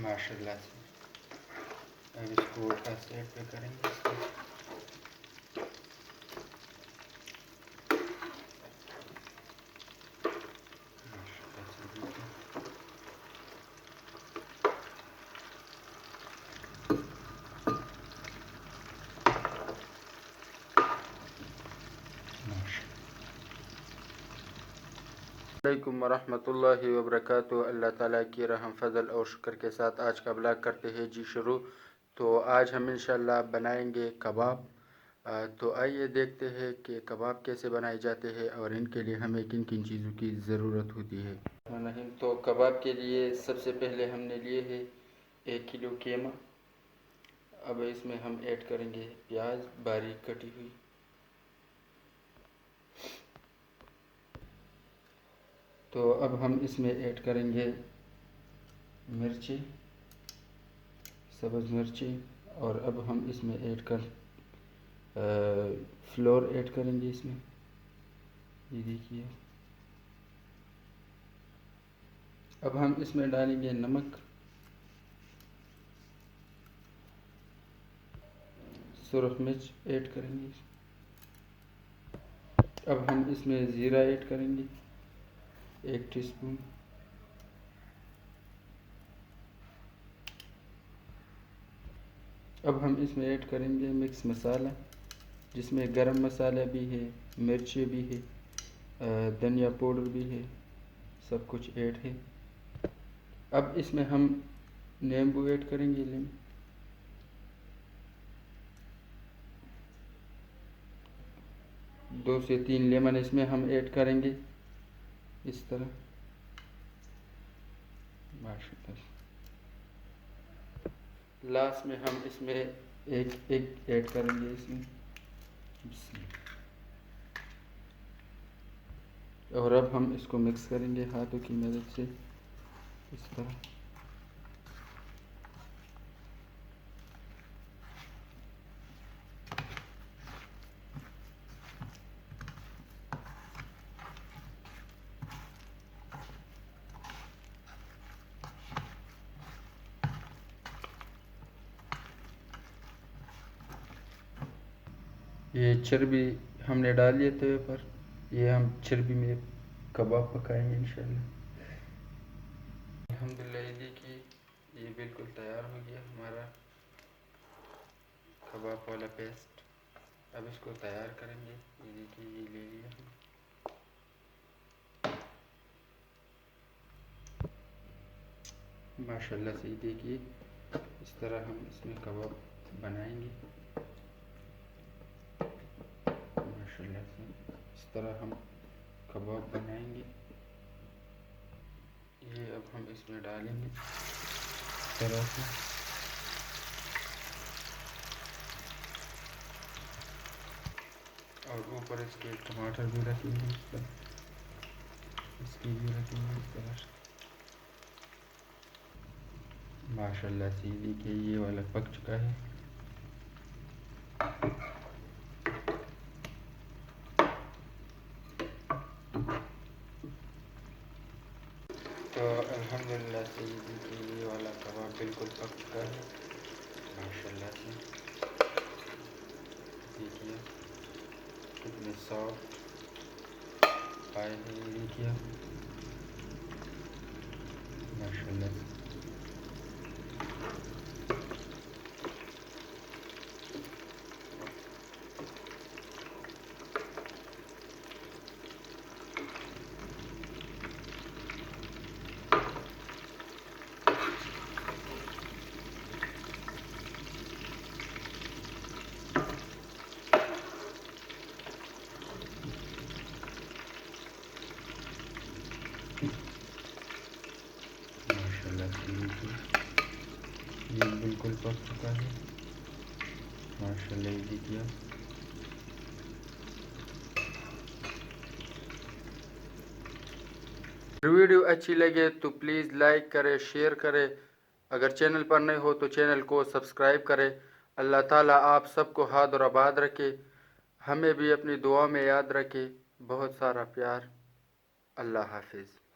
माशाल्लाह से। अब इसको उल्टा साइड पे करेंगे। अस्सलामुअलैकुम वरहमतुल्लाहि वबरकातुहू। अल्लाह ताला की रहम फजल और शुक्र के साथ आज का ब्लॉग करते हैं जी शुरू। तो आज हम इंशाल्लाह बनाएंगे कबाब। तो आइए देखते हैं कि कबाब कैसे बनाए जाते हैं और इनके लिए हमें किन किन चीज़ों की ज़रूरत होती है। नहीं तो कबाब के लिए सबसे पहले हमने लिए है 1 किलो कीमा। अब इसमें हम ऐड करेंगे प्याज बारीक कटी हुई, तो अब हम इसमें ऐड करेंगे मिर्ची, सब्ज़ मिर्ची, और अब हम इसमें ऐड कर फ्लोर ऐड करेंगे इसमें। ये देखिए, अब हम इसमें डालेंगे नमक, सुरख मिर्च ऐड करेंगे। अब हम इसमें ज़ीरा ऐड करेंगे 1 टीस्पून। अब हम इसमें ऐड करेंगे मिक्स मसाला, जिसमें गरम मसाला भी है, मिर्ची भी है, धनिया पाउडर भी है, सब कुछ ऐड है। अब इसमें हम नींबू ऐड करेंगे, 2 से 3 लेमन इसमें हम ऐड करेंगे इस तरह। माशाल्लाह। लास्ट में हम इसमें एक एग ऐड करेंगे इसमें। और अब हम इसको मिक्स करेंगे हाथों की मदद से इस तरह। ये चर्बी हमने डाली है तवे पर, ये हम चर्बी में कबाब पकाएंगे इंशाल्लाह। अल्हम्दुलिल्लाह, ये देखिए ये बिल्कुल तैयार हो गया हमारा कबाब वाला पेस्ट। अब इसको तैयार करेंगे। ये देखिए, ये ले लिया हमने। माशाल्लाह से देखिए, इस तरह हम इसमें कबाब बनाएंगे। माशाल्लाह से इस तरह हम कबाब बनाएंगे। ये अब हम इसमें डालेंगे इस तरह से। और ऊपर इसके टमाटर भी रखेंगे, इस पर इसकी भी रखेंगे इस तरह से। माशाल्लाह से देखिए, ये वाला पक चुका है। तो अल्हम्दुलिल्लाह से ये देखिए, ये वाला कबाब बिल्कुल पक चुका है। माशाल्लाह से देखिए कितने सॉफ्ट आए हैं, ये देखिए माशाल्लाह से। माशाल्लाह से ये बिल्कुल पक चुका है। माशाल्लाह, ये देखिए। वीडियो अच्छी लगे तो प्लीज़ लाइक करें, शेयर करें। अगर चैनल पर नए हो तो चैनल को सब्सक्राइब करें। अल्लाह ताला आप सबको हाथ और आबाद रखे, हमें भी अपनी दुआ में याद रखे। बहुत सारा प्यार। अल्लाह हाफिज़।